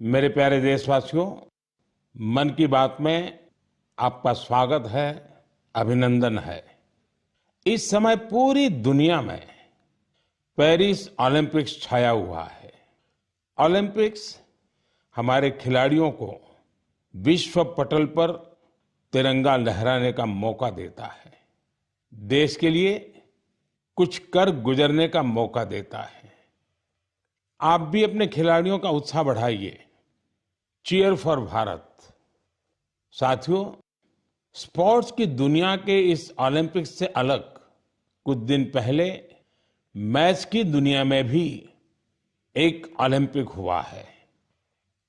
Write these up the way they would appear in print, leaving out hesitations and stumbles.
मेरे प्यारे देशवासियों, मन की बात में आपका स्वागत है, अभिनंदन है। इस समय पूरी दुनिया में पेरिस ओलंपिक्स छाया हुआ है। ओलंपिक्स हमारे खिलाड़ियों को विश्व पटल पर तिरंगा लहराने का मौका देता है, देश के लिए कुछ कर गुजरने का मौका देता है। आप भी अपने खिलाड़ियों का उत्साह बढ़ाइए। Cheer for Bharat. साथियों, स्पोर्ट्स की दुनिया के इस ओलंपिक्स से अलग कुछ दिन पहले मैथ्स की दुनिया में भी एक ओलंपिक हुआ है,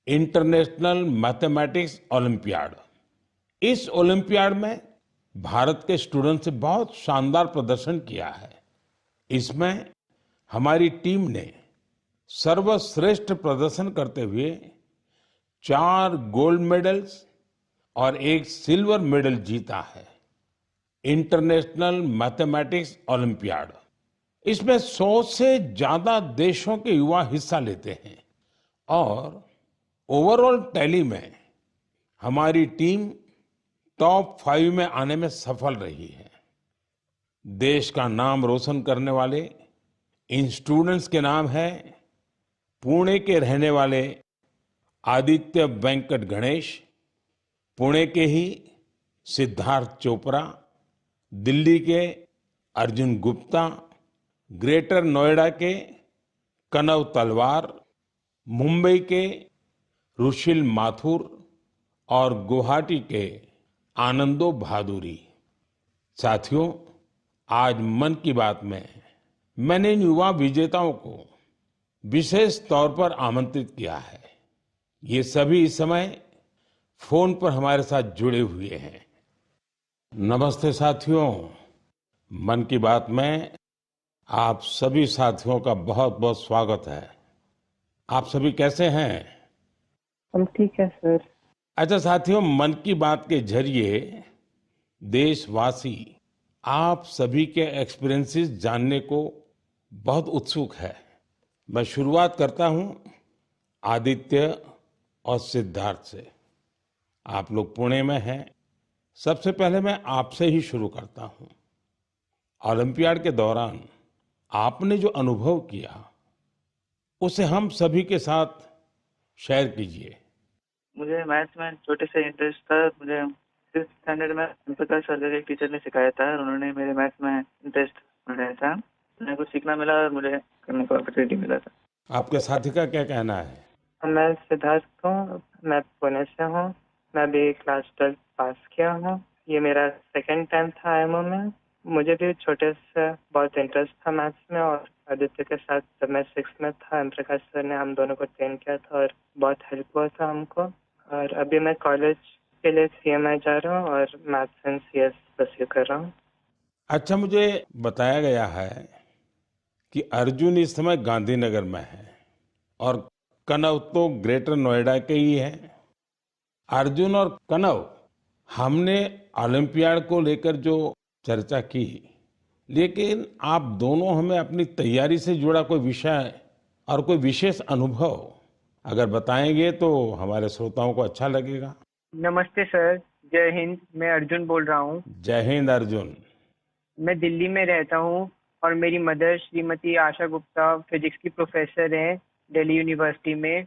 इंटरनेशनल मैथमेटिक्स ओलंपियाड। इस ओलंपियाड में भारत के स्टूडेंट्स ने बहुत शानदार प्रदर्शन किया है। इसमें हमारी टीम ने सर्वश्रेष्ठ प्रदर्शन करते हुए 4 गोल्ड मेडल्स और 1 सिल्वर मेडल जीता है। इंटरनेशनल मैथमेटिक्स ओलंपियाड, इसमें 100 से ज्यादा देशों के युवा हिस्सा लेते हैं और ओवरऑल टैली में हमारी टीम टॉप 5 में आने में सफल रही है। देश का नाम रोशन करने वाले इन स्टूडेंट्स के नाम है पुणे के रहने वाले आदित्य वेंकट गणेश, पुणे के ही सिद्धार्थ चोपड़ा, दिल्ली के अर्जुन गुप्ता, ग्रेटर नोएडा के कनव तलवार, मुंबई के रुशिल माथुर और गुवाहाटी के आनंदो भादुरी। साथियों, आज मन की बात में मैंने इन युवा विजेताओं को विशेष तौर पर आमंत्रित किया है। ये सभी इस समय फोन पर हमारे साथ जुड़े हुए हैं। नमस्ते साथियों, मन की बात में आप सभी साथियों का बहुत बहुत स्वागत है। आप सभी कैसे हैं? हम ठीक है सर। अच्छा साथियों, मन की बात के जरिए देशवासी आप सभी के एक्सपीरियंसेस जानने को बहुत उत्सुक है। मैं शुरुआत करता हूं आदित्य और सिद्धार्थ से। आप लोग पुणे में हैं। सबसे पहले मैं आपसे ही शुरू करता हूं। ओलंपियाड के दौरान आपने जो अनुभव किया उसे हम सभी के साथ शेयर कीजिए। मुझे मैथ्स में छोटे से इंटरेस्ट था। मुझे 6th स्टैंडर्ड में प्रकाश सर एक टीचर ने सिखाया था और उन्होंने मेरे मैथ्स में इंटरेस्ट बढ़ाया था। मुझे कुछ सीखना मिला और मुझे करने को अपॉर्चुनिटी मिला था। आपके साथी का क्या कहना है? मैं सिद्धार्थ हूँ, मैं पुणे से हूँ। मैं भी क्लास 12 पास किया हूँ। ये मेरा सेकंड टाइम था आईएमओ में। मुझे भी छोटे से बहुत इंटरेस्ट था मैथ्स में और आदित्य के साथ जब मैं 6th में था प्रकाश सर ने हम दोनों को ट्रेन किया था और बहुत हेल्प हुआ था हमको। और अभी मैं कॉलेज के लिए सीएमआई जा रहा हूँ और मैथ्स एंड सीएस परस्यू कर रहा हूँ। अच्छा, मुझे बताया गया है कि अर्जुन इस समय गांधीनगर में है और कनव तो ग्रेटर नोएडा के ही है। अर्जुन और कनव, हमने ओलंपियाड को लेकर जो चर्चा की, लेकिन आप दोनों हमें अपनी तैयारी से जुड़ा कोई विषय और कोई विशेष अनुभव अगर बताएंगे तो हमारे श्रोताओं को अच्छा लगेगा। नमस्ते सर, जय हिंद। मैं अर्जुन बोल रहा हूँ। जय हिंद अर्जुन। मैं दिल्ली में रहता हूँ और मेरी मदर श्रीमती आशा गुप्ता फिजिक्स की प्रोफेसर हैं दिल्ली यूनिवर्सिटी में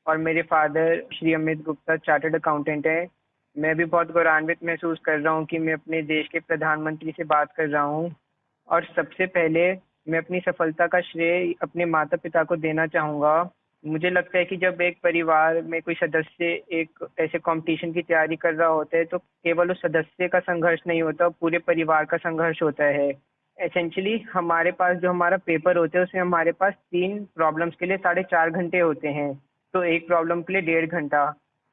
और मेरे father Shri Amit Gupta chartered accountant हैं। मैं भी बहुत गौरवान्वित महसूस कर रहा हूँ कि मैं अपने देश के प्रधानमंत्री से बात कर रहा हूँ और सबसे पहले मैं अपनी सफलता का श्रेय अपने माता पिता को देना चाहूँगा। मुझे लगता है कि जब एक परिवार में कोई सदस्य एक ऐसे कंपटीशन की तैयारी कर रहा होता है तो केवल उस सदस्य का संघर्ष नहीं होता, पूरे परिवार का संघर्ष होता है। एसेंशियली हमारे पास जो हमारा पेपर होता है उसमें हमारे पास 3 प्रॉब्लम्स के लिए 4.5 घंटे होते हैं, तो एक प्रॉब्लम के लिए 1.5 घंटा।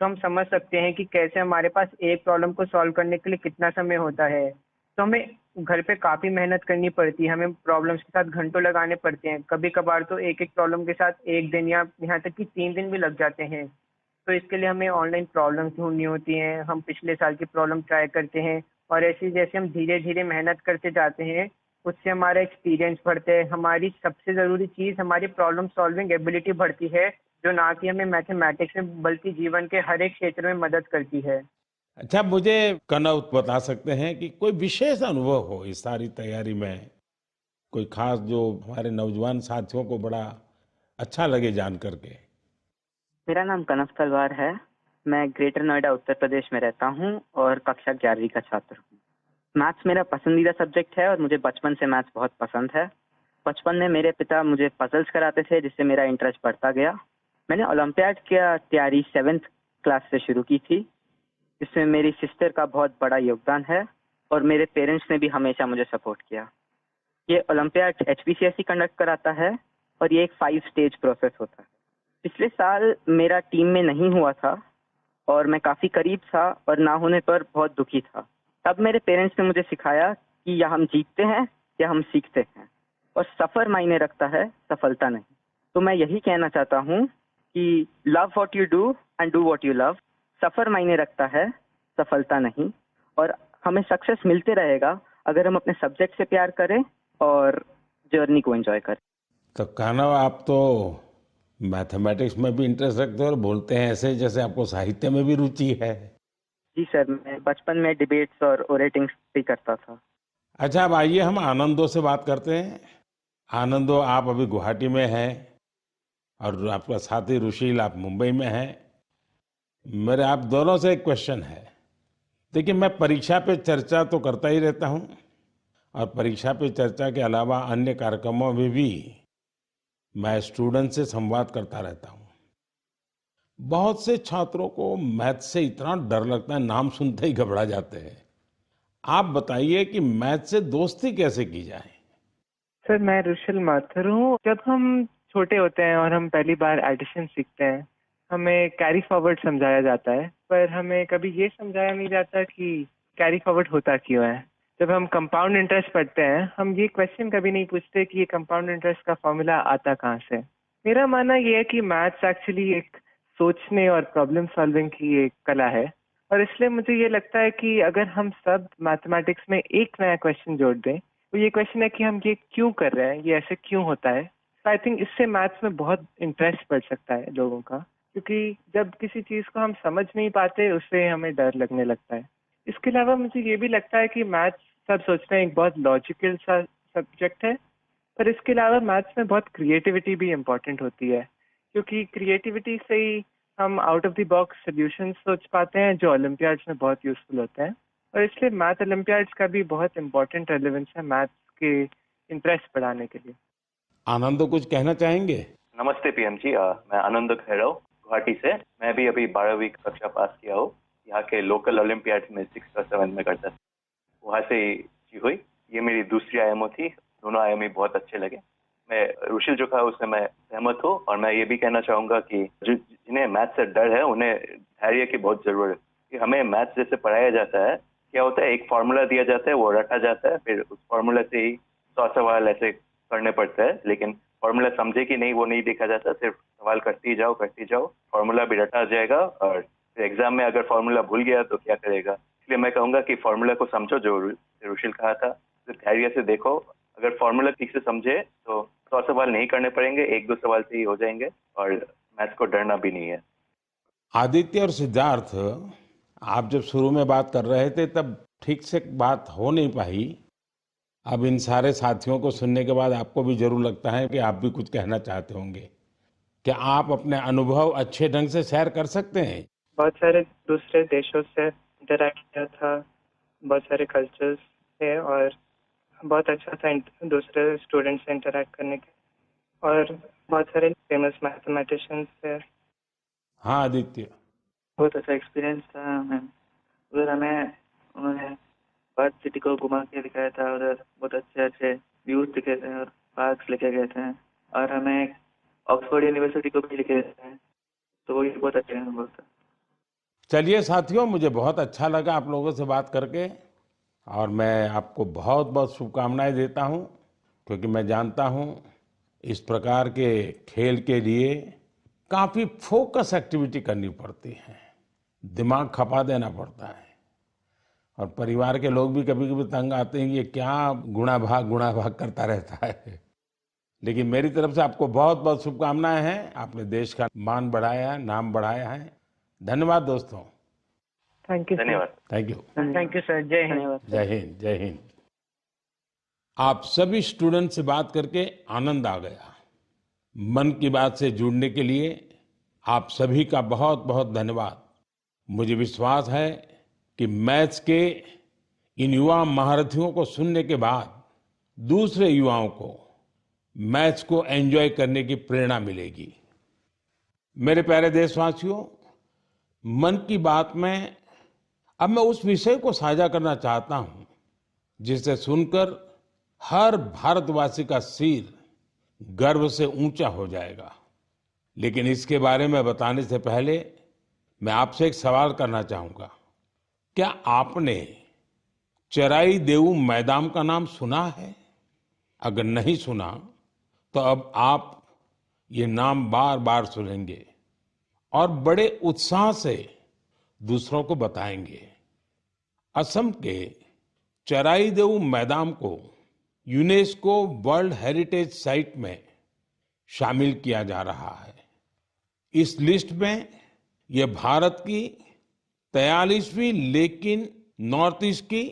तो हम समझ सकते हैं कि कैसे हमारे पास एक प्रॉब्लम को सॉल्व करने के लिए कितना समय होता है। तो हमें घर पे काफ़ी मेहनत करनी पड़ती है, हमें प्रॉब्लम्स के साथ घंटों लगाने पड़ते हैं। कभी-कभार तो एक-एक प्रॉब्लम के साथ 1 दिन या यहाँ तक कि 3 दिन भी लग जाते हैं। तो इसके लिए हमें ऑनलाइन प्रॉब्लम्स ढूँढनी होती हैं, हम पिछले साल की प्रॉब्लम ट्राई करते हैं और ऐसे ही जैसे हम धीरे-धीरे मेहनत करते जाते हैं, उससे हमारा एक्सपीरियंस बढ़ता है। हमारी सबसे ज़रूरी चीज़ हमारी प्रॉब्लम सॉल्विंग एबिलिटी बढ़ती है, जो ना कि हमें मैथमेटिक्स में बल्कि जीवन के हर एक क्षेत्र में मदद करती है। अच्छा, मुझे कनव बता सकते हैं कि कोई विशेष अनुभव हो इस सारी तैयारी में, कोई खास जो हमारे नौजवान साथियों को बड़ा अच्छा लगे जान करके? मेरा नाम कनव तलवार है। मैं ग्रेटर नोएडा उत्तर प्रदेश में रहता हूँ और कक्षा 11वीं का छात्र हूँ। मैथ्स मेरा पसंदीदा सब्जेक्ट है और मुझे बचपन से मैथ्स बहुत पसंद है। बचपन में मेरे पिता मुझे पजल्स कराते थे, जिससे मेरा इंटरेस्ट बढ़ता गया। मैंने ओलंपियाड की तैयारी 7th क्लास से शुरू की थी, जिसमें मेरी सिस्टर का बहुत बड़ा योगदान है और मेरे पेरेंट्स ने भी हमेशा मुझे सपोर्ट किया। ये ओलंपियाड HPCSE कंडक्ट कराता है और ये एक 5 स्टेज प्रोसेस होता है। पिछले साल मेरा टीम में नहीं हुआ था और मैं काफ़ी करीब था और ना होने पर बहुत दुखी था। तब मेरे पेरेंट्स ने मुझे सिखाया कि या हम जीतते हैं या हम सीखते हैं, और सफ़र मायने रखता है, सफलता नहीं। तो मैं यही कहना चाहता हूँ कि love what you do and do what you love. सफ़र मायने रखता है, सफलता नहीं। और हमें सक्सेस मिलते रहेगा अगर हम अपने सब्जेक्ट से प्यार करें और जर्नी को एंजॉय करें। तो कनव, आप तो मैथमेटिक्स में भी इंटरेस्ट रखते हो और बोलते हैं ऐसे जैसे आपको साहित्य में भी रुचि है। जी सर, मैं बचपन में डिबेट्स और ओरेटिंग्स भी करता था। अच्छा, अब आइए हम आनंदो से बात करते हैं। आनंदो, आप अभी गुवाहाटी में हैं और आपका साथी रुशील आप मुंबई में हैं। मेरे आप दोनों से एक क्वेश्चन है। देखिए, मैं परीक्षा पे चर्चा तो करता ही रहता हूँ और परीक्षा पे चर्चा के अलावा अन्य कार्यक्रमों में भी मैं स्टूडेंट से संवाद करता रहता हूँ। बहुत से छात्रों को मैथ से इतना डर लगता है, नाम सुनते ही घबरा जाते हैं। आप बताइए कि मैथ से दोस्ती कैसे की जाए? सर, मैं रुशिल माथुर हूँ। जब हम छोटे होते हैं और हम पहली बार एडिशन सीखते हैं, हमें कैरी फॉरवर्ड समझाया जाता है, पर हमें कभी ये समझाया नहीं जाता कि कैरी फॉरवर्ड होता क्यों है। जब हम कंपाउंड इंटरेस्ट पढ़ते हैं, हम ये क्वेश्चन कभी नहीं पूछते कि ये कंपाउंड इंटरेस्ट का फॉर्मूला आता कहाँ से। मेरा मानना ये है कि मैथ्स एक्चुअली एक सोचने और प्रॉब्लम सॉल्विंग की एक कला है, और इसलिए मुझे ये लगता है कि अगर हम सब मैथमेटिक्स में एक नया क्वेश्चन जोड़ दें, तो ये क्वेश्चन है कि हम ये क्यों कर रहे हैं, ये ऐसे क्यों होता है। तो आई थिंक इससे मैथ्स में बहुत इंटरेस्ट बढ़ सकता है लोगों का, क्योंकि जब किसी चीज़ को हम समझ नहीं पाते, उससे हमें डर लगने लगता है। इसके अलावा मुझे ये भी लगता है कि मैथ्स, सब सोचते हैं, एक बहुत लॉजिकल सा सब्जेक्ट है, पर इसके अलावा मैथ्स में बहुत क्रिएटिविटी भी इम्पोर्टेंट होती है, क्योंकि क्रिएटिविटी से ही हम out of the box solutions सोच पाते हैं, जो ओलंपियाड्स में बहुत यूजफुल होते हैं। और इसलिए मैथ ओलंपियाड्स का भी बहुत इम्पोर्टेंट रेलेवेंस है मैथ्स के इंटरेस्ट बढ़ाने के लिए। आनंदो, कुछ कहना चाहेंगे? नमस्ते पीएम जी, मैं आनंद खैरव गुवाहाटी से। मैं भी अभी 12वीं कक्षा पास किया हूँ। यहाँ के लोकल ओलंपियाड में 6th और 7th में करता था, वहाँ से ही हुई। ये मेरी दूसरी आईएमओ थी, दोनों आईएमओ बहुत अच्छे लगे। मैं रुशिल जो कहा उससे मैं सहमत हूँ, और मैं ये भी कहना चाहूँगा कि जिन्हें मैथ से डर है उन्हें धैर्य की बहुत जरूरत है। कि हमें मैथ जैसे पढ़ाया जाता है, क्या होता है, एक फार्मूला दिया जाता है, वो रटा जाता है, फिर उस फार्मूला से ही 100 सवाल ऐसे करने पड़ते हैं, लेकिन फार्मूला समझे कि नहीं वो नहीं देखा जाता। सिर्फ सवाल करते ही जाओ, फार्मूला भी रटा जाएगा, और फिर एग्जाम में अगर फार्मूला भूल गया तो क्या करेगा। इसलिए मैं कहूँगा कि फार्मूला को समझो, जो रुशिल कहा था, फिर धैर्य से देखो। अगर फार्मूला ठीक से समझे तो 100 सवाल नहीं करने पड़ेंगे, 1-2 सवाल से ही हो जाएंगे, और मैथ्स को डरना भी नहीं है। आदित्य और सिद्धार्थ, आप जब शुरू में बात कर रहे थे तब ठीक से बात हो नहीं पाई। अब इन सारे साथियों को सुनने के बाद आपको भी जरूर लगता है कि आप भी कुछ कहना चाहते होंगे। क्या आप अपने अनुभव अच्छे ढंग से शेयर कर सकते हैं? बहुत सारे दूसरे देशों से इंटरैक्ट किया था, बहुत सारे कल्चर्स थे, और बहुत अच्छा था दूसरे स्टूडेंट्स से इंटरैक्ट करने के, और बहुत सारे फेमस मैथमेटिशियंस थे। हाँ आदित्य। बहुत अच्छा एक्सपीरियंस था मैम। उधर हमें उन्होंने बर्थ सिटी को घुमा के दिखाया था, उधर बहुत अच्छे अच्छे व्यूज दिखे थे और पार्क्स लेके गए थे, और हमें ऑक्सफोर्ड यूनिवर्सिटी को भी लेके गए थे, तो वो भी बहुत अच्छे अनुभव था। चलिए साथियों, मुझे बहुत अच्छा लगा आप लोगों से बात करके। और मैं आपको बहुत बहुत शुभकामनाएं देता हूं, क्योंकि मैं जानता हूं इस प्रकार के खेल के लिए काफी फोकस एक्टिविटी करनी पड़ती है, दिमाग खपा देना पड़ता है। और परिवार के लोग भी कभी कभी तंग आते हैं कि ये क्या गुणा भाग करता रहता है। लेकिन मेरी तरफ से आपको बहुत बहुत शुभकामनाएं हैं। आपने देश का मान बढ़ाया है, नाम बढ़ाया है। धन्यवाद दोस्तों। Thank you sir. धन्यवाद। Thank you. Thank you sir. जय हिंद। धन्यवाद सर। जय हिंद, जय हिंद। आप सभी स्टूडेंट से बात करके आनंद आ गया। मन की बात से जुड़ने के लिए आप सभी का बहुत बहुत धन्यवाद। मुझे विश्वास है कि मैथ्स के इन युवा महारथियों को सुनने के बाद दूसरे युवाओं को मैथ्स को एंजॉय करने की प्रेरणा मिलेगी। मेरे प्यारे देशवासियों, मन की बात में अब मैं उस विषय को साझा करना चाहता हूं जिसे सुनकर हर भारतवासी का सिर गर्व से ऊंचा हो जाएगा। लेकिन इसके बारे में बताने से पहले मैं आपसे एक सवाल करना चाहूंगा। क्या आपने चराई देऊ मैदान का नाम सुना है? अगर नहीं सुना तो अब आप ये नाम बार बार सुनेंगे और बड़े उत्साह से दूसरों को बताएंगे। असम के चराई देऊ मैदान को यूनेस्को वर्ल्ड हेरिटेज साइट में शामिल किया जा रहा है। इस लिस्ट में यह भारत की 43वीं लेकिन नॉर्थ ईस्ट की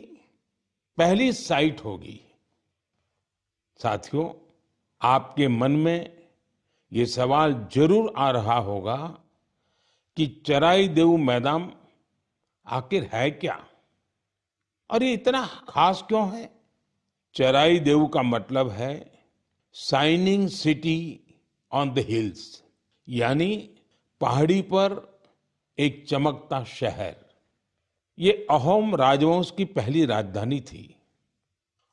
पहली साइट होगी। साथियों, आपके मन में ये सवाल जरूर आ रहा होगा कि चराई देऊ मैदान आखिर है क्या और ये इतना खास क्यों है? चराई देऊ का मतलब है shining city on the hills, यानी पहाड़ी पर एक चमकता शहर। ये अहोम राजवंश की पहली राजधानी थी।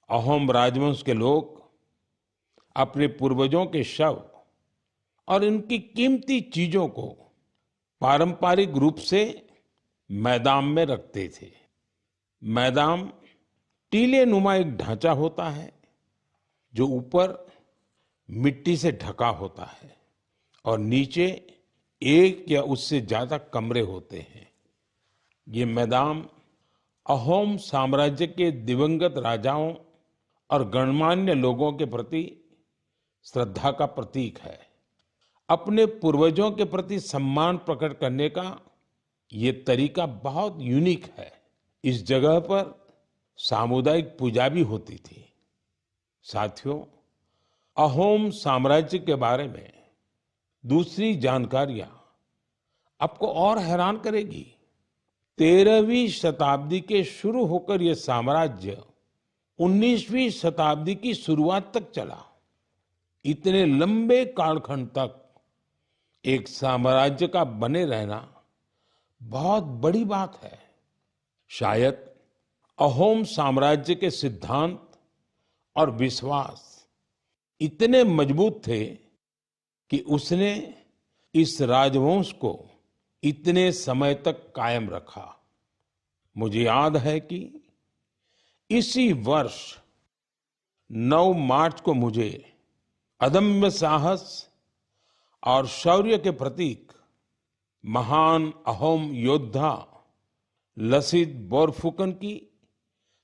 अहोम राजवंश के लोग अपने पूर्वजों के शव और इनकी कीमती चीजों को पारंपरिक रूप से मैदान में रखते थे। मैदान टीले नुमा एक ढांचा होता है जो ऊपर मिट्टी से ढका होता है और नीचे एक या उससे ज्यादा कमरे होते हैं। ये मैदान अहोम साम्राज्य के दिवंगत राजाओं और गणमान्य लोगों के प्रति श्रद्धा का प्रतीक है। अपने पूर्वजों के प्रति सम्मान प्रकट करने का ये तरीका बहुत यूनिक है। इस जगह पर सामुदायिक पूजा भी होती थी। साथियों, अहोम साम्राज्य के बारे में दूसरी जानकारियां आपको और हैरान करेगी। 13वीं शताब्दी के शुरू होकर यह साम्राज्य 19वीं शताब्दी की शुरुआत तक चला। इतने लंबे कालखंड तक एक साम्राज्य का बने रहना बहुत बड़ी बात है। शायद अहोम साम्राज्य के सिद्धांत और विश्वास इतने मजबूत थे कि उसने इस राजवंश को इतने समय तक कायम रखा। मुझे याद है कि इसी वर्ष 9 मार्च को मुझे अदम्य साहस और शौर्य के प्रतीक महान अहोम योद्धा लसित बोरफुकन की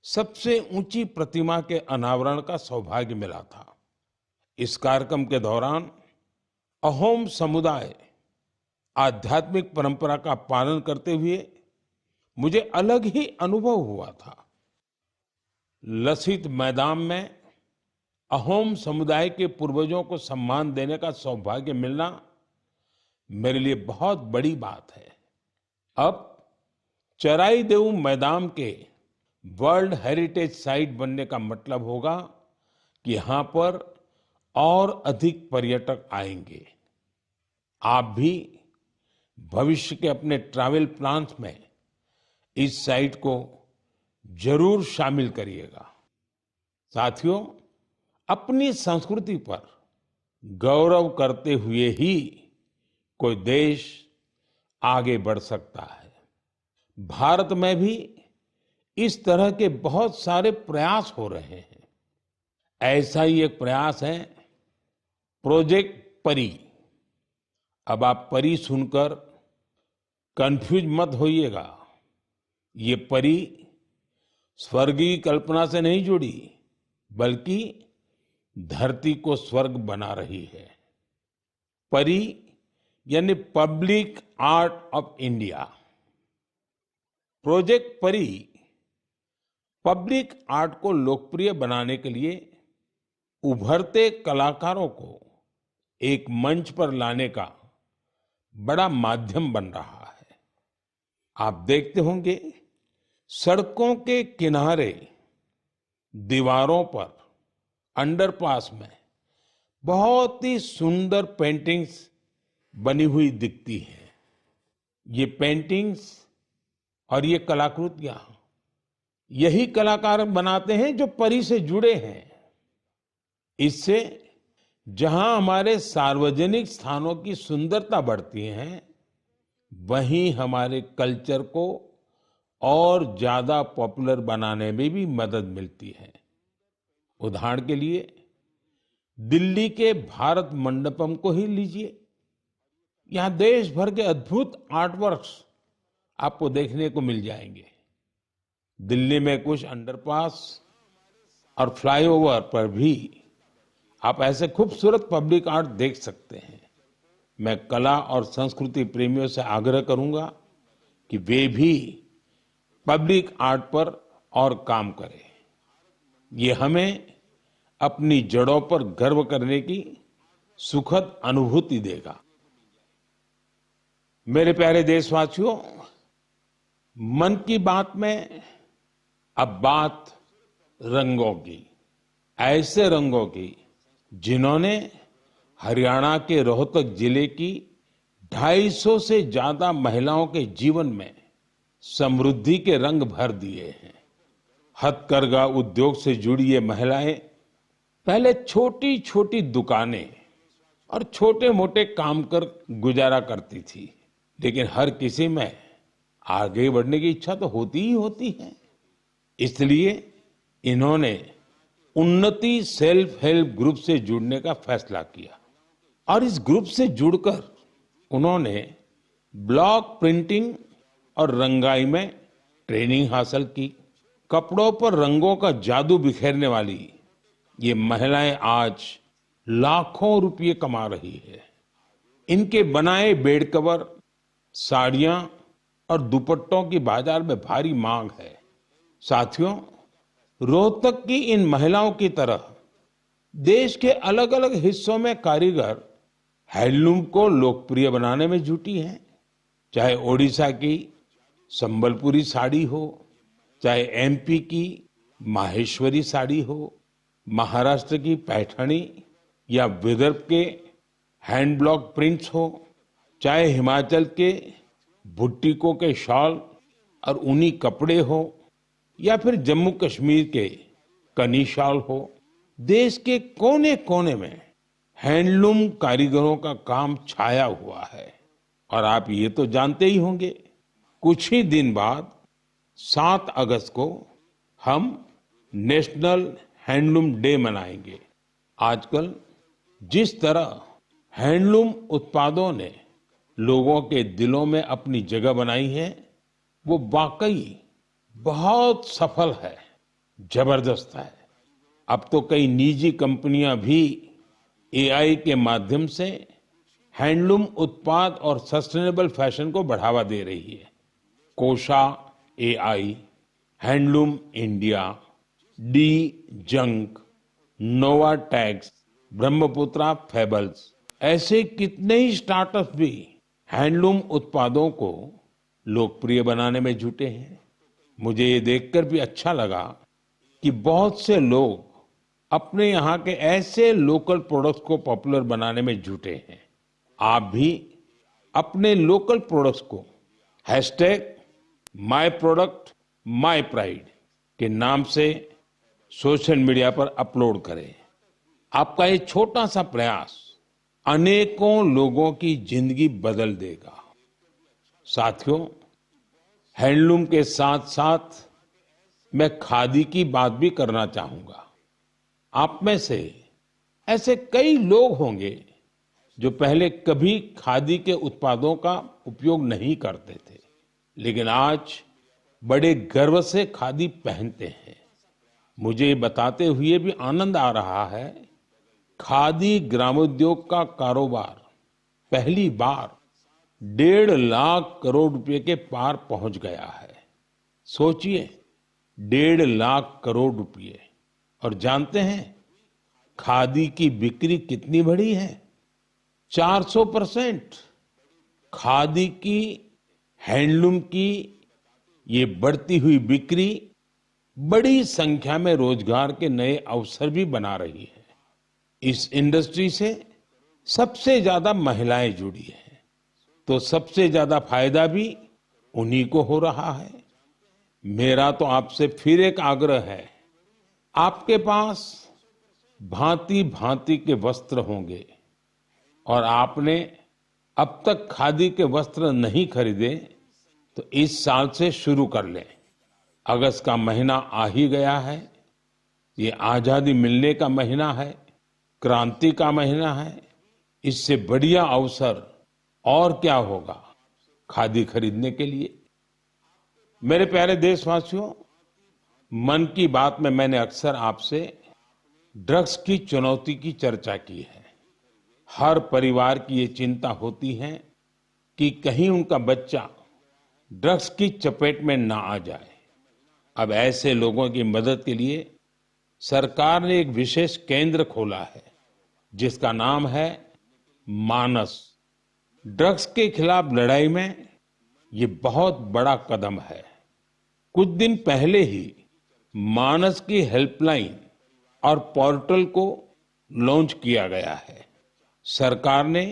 सबसे ऊंची प्रतिमा के अनावरण का सौभाग्य मिला था। इस कार्यक्रम के दौरान अहोम समुदाय आध्यात्मिक परंपरा का पालन करते हुए मुझे अलग ही अनुभव हुआ था। लसित मैदान में अहोम समुदाय के पूर्वजों को सम्मान देने का सौभाग्य मिलना मेरे लिए बहुत बड़ी बात है। अब चराई देऊ मैदान के वर्ल्ड हेरिटेज साइट बनने का मतलब होगा कि यहां पर और अधिक पर्यटक आएंगे। आप भी भविष्य के अपने ट्रैवल प्लान्स में इस साइट को जरूर शामिल करिएगा। साथियों, अपनी संस्कृति पर गौरव करते हुए ही कोई देश आगे बढ़ सकता है। भारत में भी इस तरह के बहुत सारे प्रयास हो रहे हैं। ऐसा ही एक प्रयास है प्रोजेक्ट परी। अब आप परी सुनकर कंफ्यूज मत होइएगा। ये परी स्वर्ग की कल्पना से नहीं जुड़ी, बल्कि धरती को स्वर्ग बना रही है। परी यानी public art of India. Project परी पब्लिक आर्ट को लोकप्रिय बनाने के लिए उभरते कलाकारों को एक मंच पर लाने का बड़ा माध्यम बन रहा है। आप देखते होंगे सड़कों के किनारे, दीवारों पर, अंडरपास में बहुत ही सुंदर पेंटिंग्स बनी हुई दिखती हैं। ये पेंटिंग्स और ये कलाकृतियां यही कलाकार बनाते हैं जो परी से जुड़े हैं। इससे जहां हमारे सार्वजनिक स्थानों की सुंदरता बढ़ती है, वहीं हमारे कल्चर को और ज्यादा पॉपुलर बनाने में भी मदद मिलती है। उदाहरण के लिए दिल्ली के भारत मंडपम को ही लीजिए। यहां देश भर के अद्भुत आर्टवर्क्स आपको देखने को मिल जाएंगे। दिल्ली में कुछ अंडरपास और फ्लाईओवर पर भी आप ऐसे खूबसूरत पब्लिक आर्ट देख सकते हैं। मैं कला और संस्कृति प्रेमियों से आग्रह करूंगा कि वे भी पब्लिक आर्ट पर और काम करें। ये हमें अपनी जड़ों पर गर्व करने की सुखद अनुभूति देगा। मेरे प्यारे देशवासियों, मन की बात में अब बात रंगों की, ऐसे रंगों की जिन्होंने हरियाणा के रोहतक जिले की 250 से ज्यादा महिलाओं के जीवन में समृद्धि के रंग भर दिए हैं। हथकरघा उद्योग से जुड़ी ये महिलाएं पहले छोटी छोटी दुकानें और छोटे मोटे काम कर गुजारा करती थी, लेकिन हर किसी में आगे बढ़ने की इच्छा तो होती ही होती है। इसलिए इन्होंने उन्नति सेल्फ हेल्प ग्रुप से जुड़ने का फैसला किया और इस ग्रुप से जुड़कर उन्होंने ब्लॉक प्रिंटिंग और रंगाई में ट्रेनिंग हासिल की। कपड़ों पर रंगों का जादू बिखेरने वाली ये महिलाएं आज लाखों रुपये कमा रही है। इनके बनाए बेड कवर, साड़ियां और दुपट्टों की बाजार में भारी मांग है। साथियों, रोहतक की इन महिलाओं की तरह देश के अलग अलग हिस्सों में कारीगर हैंडलूम को लोकप्रिय बनाने में जुटी हैं। चाहे ओडिशा की संबलपुरी साड़ी हो, चाहे एमपी की माहेश्वरी साड़ी हो, महाराष्ट्र की पैठणी या विदर्भ के हैंड ब्लॉक प्रिंट्स हो, चाहे हिमाचल के भुट्टिकों के शॉल और ऊनी कपड़े हो, या फिर जम्मू कश्मीर के कनी शॉल हो, देश के कोने कोने में हैंडलूम कारीगरों का काम छाया हुआ है। और आप ये तो जानते ही होंगे, कुछ ही दिन बाद 7 अगस्त को हम नेशनल हैंडलूम डे मनाएंगे। आजकल जिस तरह हैंडलूम उत्पादों ने लोगों के दिलों में अपनी जगह बनाई है, वो वाकई बहुत सफल है, जबरदस्त है। अब तो कई निजी कंपनियां भी एआई के माध्यम से हैंडलूम उत्पाद और सस्टेनेबल फैशन को बढ़ावा दे रही है। Kosha AI, handloom India, D junk, Nova tags, Brahmaputra fables, ऐसे कितने ही स्टार्टअप भी हैंडलूम उत्पादों को लोकप्रिय बनाने में जुटे हैं। मुझे ये देखकर भी अच्छा लगा कि बहुत से लोग अपने यहाँ के ऐसे लोकल प्रोडक्ट्स को पॉपुलर बनाने में जुटे हैं। आप भी अपने लोकल प्रोडक्ट्स को #MyProductMyPride के नाम से सोशल मीडिया पर अपलोड करें। आपका ये छोटा सा प्रयास अनेकों लोगों की जिंदगी बदल देगा। साथियों, हैंडलूम के साथ साथ मैं खादी की बात भी करना चाहूंगा। आप में से ऐसे कई लोग होंगे जो पहले कभी खादी के उत्पादों का उपयोग नहीं करते थे, लेकिन आज बड़े गर्व से खादी पहनते हैं। मुझे ये बताते हुए भी आनंद आ रहा है, खादी ग्रामोद्योग का कारोबार पहली बार 1.5 लाख करोड़ रुपए के पार पहुंच गया है। सोचिए, 1.5 लाख करोड़ रुपए। और जानते हैं खादी की बिक्री कितनी बढ़ी है? 400%। खादी की, हैंडलूम की ये बढ़ती हुई बिक्री बड़ी संख्या में रोजगार के नए अवसर भी बना रही है। इस इंडस्ट्री से सबसे ज्यादा महिलाएं जुड़ी हैं, तो सबसे ज्यादा फायदा भी उन्हीं को हो रहा है। मेरा तो आपसे फिर एक आग्रह है, आपके पास भांति भांति के वस्त्र होंगे और आपने अब तक खादी के वस्त्र नहीं खरीदे, तो इस साल से शुरू कर लें। अगस्त का महीना आ ही गया है। ये आजादी मिलने का महीना है, क्रांति का महीना है। इससे बढ़िया अवसर और क्या होगा खादी खरीदने के लिए। मेरे प्यारे देशवासियों, मन की बात में मैंने अक्सर आपसे ड्रग्स की चुनौती की चर्चा की है। हर परिवार की ये चिंता होती है कि कहीं उनका बच्चा ड्रग्स की चपेट में ना आ जाए। अब ऐसे लोगों की मदद के लिए सरकार ने एक विशेष केंद्र खोला है, जिसका नाम है मानस। ड्रग्स के खिलाफ लड़ाई में ये बहुत बड़ा कदम है। कुछ दिन पहले ही मानस की हेल्पलाइन और पोर्टल को लॉन्च किया गया है। सरकार ने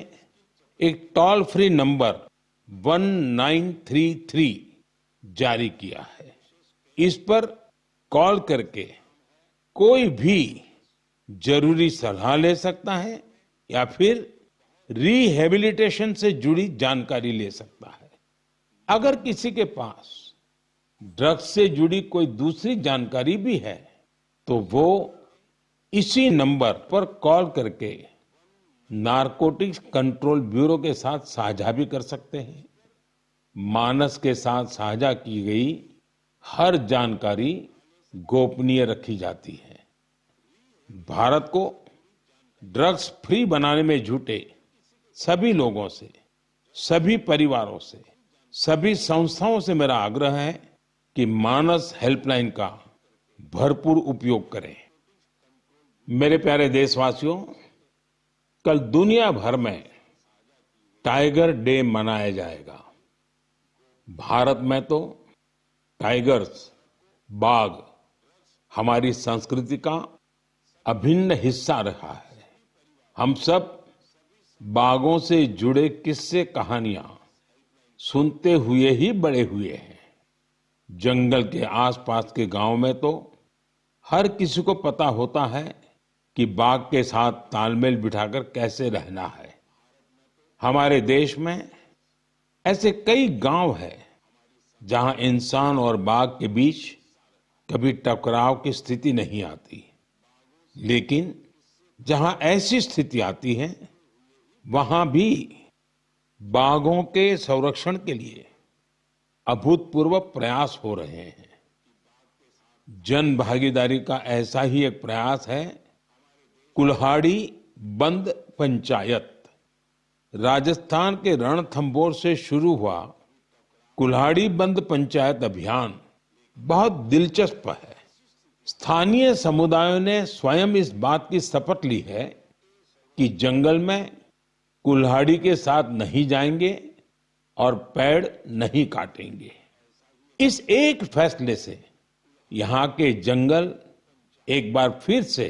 एक टोल फ्री नंबर 1933 जारी किया है। इस पर कॉल करके कोई भी जरूरी सलाह ले सकता है या फिर रिहेबिलिटेशन से जुड़ी जानकारी ले सकता है। अगर किसी के पास ड्रग्स से जुड़ी कोई दूसरी जानकारी भी है, तो वो इसी नंबर पर कॉल करके नारकोटिक्स कंट्रोल ब्यूरो के साथ साझा भी कर सकते हैं। मानस के साथ साझा की गई हर जानकारी गोपनीय रखी जाती है। भारत को ड्रग्स फ्री बनाने में जुटे सभी लोगों से, सभी परिवारों से, सभी संस्थाओं से मेरा आग्रह है कि मानस हेल्पलाइन का भरपूर उपयोग करें। मेरे प्यारे देशवासियों, कल दुनिया भर में टाइगर डे मनाया जाएगा। भारत में तो टाइगर्स, बाघ हमारी संस्कृति का अभिन्न हिस्सा रहा है। हम सब बाघों से जुड़े किस्से कहानियां सुनते हुए ही बड़े हुए हैं। जंगल के आसपास के गांव में तो हर किसी को पता होता है कि बाघ के साथ तालमेल बिठाकर कैसे रहना है। हमारे देश में ऐसे कई गांव हैं जहां इंसान और बाघ के बीच कभी टकराव की स्थिति नहीं आती, लेकिन जहां ऐसी स्थिति आती है, वहां भी बाघों के संरक्षण के लिए अभूतपूर्व प्रयास हो रहे हैं। जन भागीदारी का ऐसा ही एक प्रयास है कुल्हाड़ी बंद पंचायत। राजस्थान के रणथंभौर से शुरू हुआ कुल्हाड़ी बंद पंचायत अभियान बहुत दिलचस्प है। स्थानीय समुदायों ने स्वयं इस बात की शपथ ली है कि जंगल में कुल्हाड़ी के साथ नहीं जाएंगे और पेड़ नहीं काटेंगे। इस एक फैसले से यहाँ के जंगल एक बार फिर से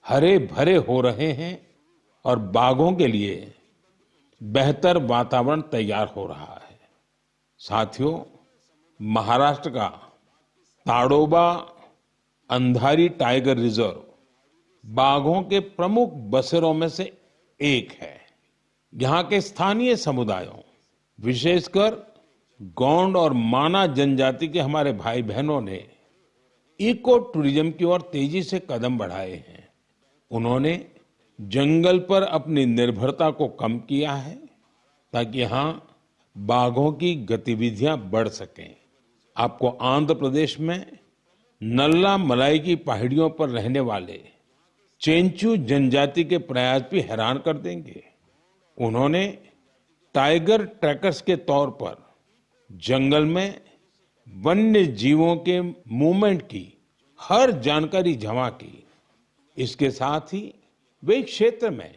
हरे भरे हो रहे हैं और बाघों के लिए बेहतर वातावरण तैयार हो रहा है। साथियों, महाराष्ट्र का ताडोबा अंधारी टाइगर रिजर्व बाघों के प्रमुख बसेरों में से एक है। यहाँ के स्थानीय समुदायों, विशेषकर गोंड और माना जनजाति के हमारे भाई बहनों ने इको टूरिज्म की ओर तेजी से कदम बढ़ाए हैं। उन्होंने जंगल पर अपनी निर्भरता को कम किया है ताकि यहाँ बाघों की गतिविधियां बढ़ सकें। आपको आंध्र प्रदेश में नल्ला मलाई की पहाड़ियों पर रहने वाले चेंचू जनजाति के प्रयास भी हैरान कर देंगे। उन्होंने टाइगर ट्रैकर्स के तौर पर जंगल में वन्य जीवों के मूवमेंट की हर जानकारी जमा की। इसके साथ ही वे इस क्षेत्र में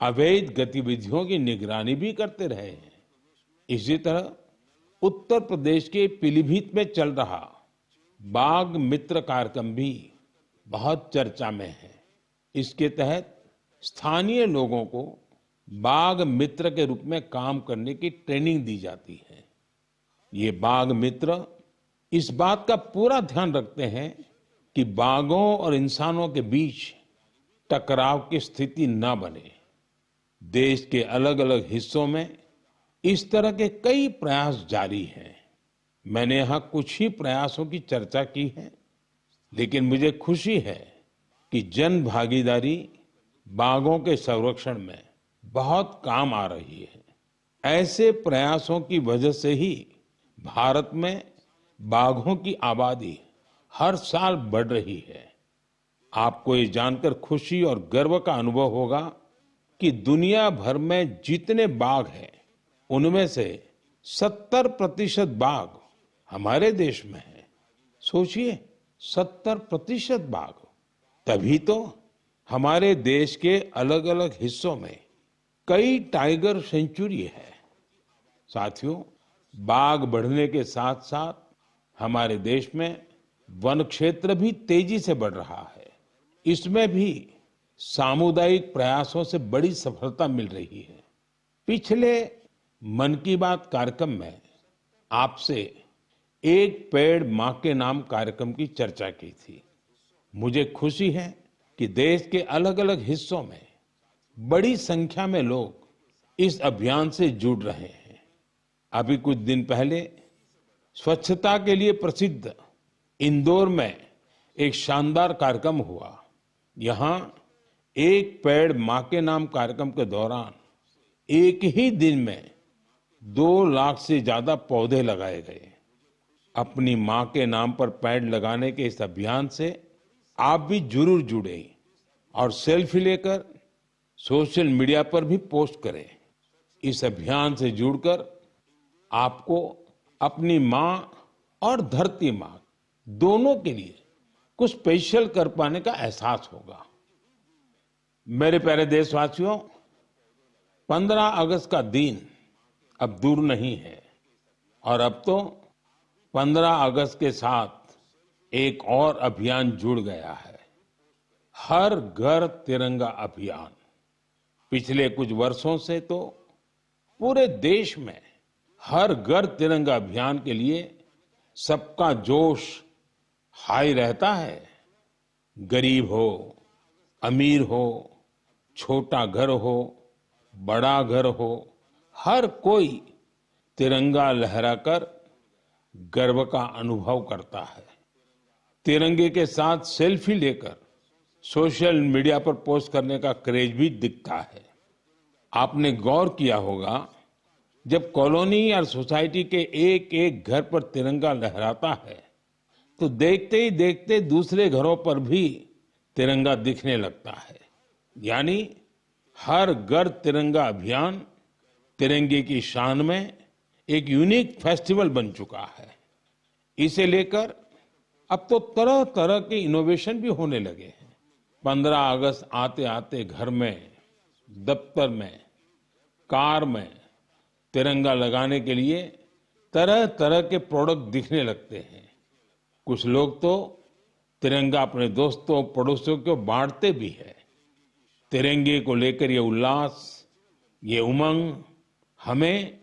अवैध गतिविधियों की निगरानी भी करते रहे हैं। इसी तरह उत्तर प्रदेश के पीलीभीत में चल रहा बाघ मित्र कार्यक्रम भी बहुत चर्चा में है। इसके तहत स्थानीय लोगों को बाघ मित्र के रूप में काम करने की ट्रेनिंग दी जाती है। ये बाघ मित्र इस बात का पूरा ध्यान रखते हैं कि बाघों और इंसानों के बीच टकराव की स्थिति न बने। देश के अलग अलग हिस्सों में इस तरह के कई प्रयास जारी हैं। मैंने यहाँ कुछ ही प्रयासों की चर्चा की है, लेकिन मुझे खुशी है कि जन भागीदारी बाघों के संरक्षण में बहुत काम आ रही है। ऐसे प्रयासों की वजह से ही भारत में बाघों की आबादी हर साल बढ़ रही है। आपको ये जानकर खुशी और गर्व का अनुभव होगा कि दुनिया भर में जितने बाघ हैं, उनमें से 70% बाघ हमारे देश में है। सोचिए, 70% बाघ। तभी तो हमारे देश के अलग अलग हिस्सों में कई टाइगर सेंचुरी है। साथियों, बाघ बढ़ने के साथ साथ हमारे देश में वन क्षेत्र भी तेजी से बढ़ रहा है। इसमें भी सामुदायिक प्रयासों से बड़ी सफलता मिल रही है। पिछले मन की बात कार्यक्रम में आपसे एक पेड़ मां के नाम कार्यक्रम की चर्चा की थी। मुझे खुशी है कि देश के अलग अलग हिस्सों में बड़ी संख्या में लोग इस अभियान से जुड़ रहे हैं। अभी कुछ दिन पहले स्वच्छता के लिए प्रसिद्ध इंदौर में एक शानदार कार्यक्रम हुआ। यहाँ एक पेड़ मां के नाम कार्यक्रम के दौरान एक ही दिन में 2 लाख से ज्यादा पौधे लगाए गए। अपनी मां के नाम पर पेड़ लगाने के इस अभियान से आप भी जरूर जुड़े और सेल्फी लेकर सोशल मीडिया पर भी पोस्ट करें। इस अभियान से जुड़कर आपको अपनी मां और धरती मां दोनों के लिए कुछ स्पेशल कर पाने का एहसास होगा। मेरे प्यारे देशवासियों, 15 अगस्त का दिन अब दूर नहीं है और अब तो 15 अगस्त के साथ एक और अभियान जुड़ गया है, हर घर तिरंगा अभियान। पिछले कुछ वर्षों से तो पूरे देश में हर घर तिरंगा अभियान के लिए सबका जोश हाई रहता है। गरीब हो, अमीर हो, छोटा घर हो, बड़ा घर हो, हर कोई तिरंगा लहराकर गर्व का अनुभव करता है। तिरंगे के साथ सेल्फी लेकर सोशल मीडिया पर पोस्ट करने का क्रेज भी दिखता है। आपने गौर किया होगा, जब कॉलोनी या सोसाइटी के एक एक घर पर तिरंगा लहराता है तो देखते ही देखते दूसरे घरों पर भी तिरंगा दिखने लगता है। यानी हर घर तिरंगा अभियान तिरंगे की शान में एक यूनिक फेस्टिवल बन चुका है। इसे लेकर अब तो तरह तरह के इनोवेशन भी होने लगे हैं। 15 अगस्त आते आते घर में, दफ्तर में, कार में तिरंगा लगाने के लिए तरह तरह के प्रोडक्ट दिखने लगते हैं। कुछ लोग तो तिरंगा अपने दोस्तों पड़ोसियों को बांटते भी है। तिरंगे को लेकर ये उल्लास, ये उमंग हमें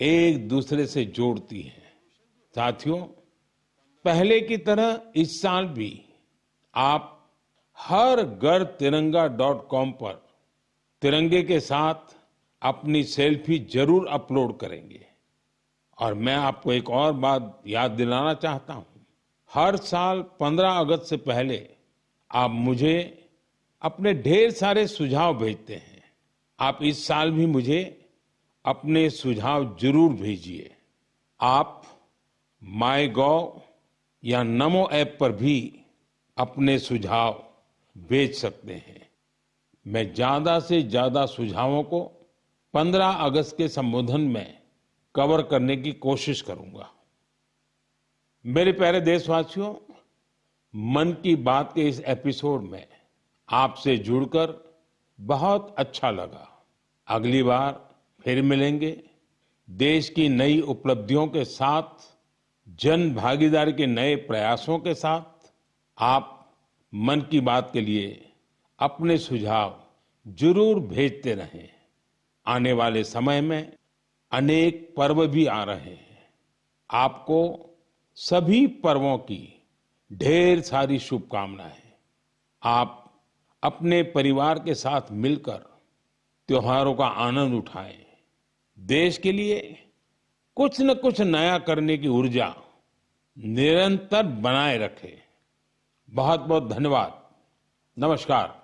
एक दूसरे से जोड़ती है। साथियों, पहले की तरह इस साल भी आप हर घर तिरंगा.com पर तिरंगे के साथ अपनी सेल्फी जरूर अपलोड करेंगे। और मैं आपको एक और बात याद दिलाना चाहता हूं। हर साल 15 अगस्त से पहले आप मुझे अपने ढेर सारे सुझाव भेजते हैं। आप इस साल भी मुझे अपने सुझाव जरूर भेजिए। आप माईगॉव या नमो ऐप पर भी अपने सुझाव भेज सकते हैं। मैं ज्यादा से ज्यादा सुझावों को 15 अगस्त के संबोधन में कवर करने की कोशिश करूंगा। मेरे प्यारे देशवासियों, मन की बात के इस एपिसोड में आपसे जुड़कर बहुत अच्छा लगा। अगली बार फिर मिलेंगे देश की नई उपलब्धियों के साथ, जन भागीदारी के नए प्रयासों के साथ। आप मन की बात के लिए अपने सुझाव जरूर भेजते रहें। आने वाले समय में अनेक पर्व भी आ रहे हैं। आपको सभी पर्वों की ढेर सारी शुभकामनाएं। आप अपने परिवार के साथ मिलकर त्योहारों का आनंद उठाएं। देश के लिए कुछ न कुछ नया करने की ऊर्जा निरंतर बनाए रखें। बहुत बहुत धन्यवाद। नमस्कार।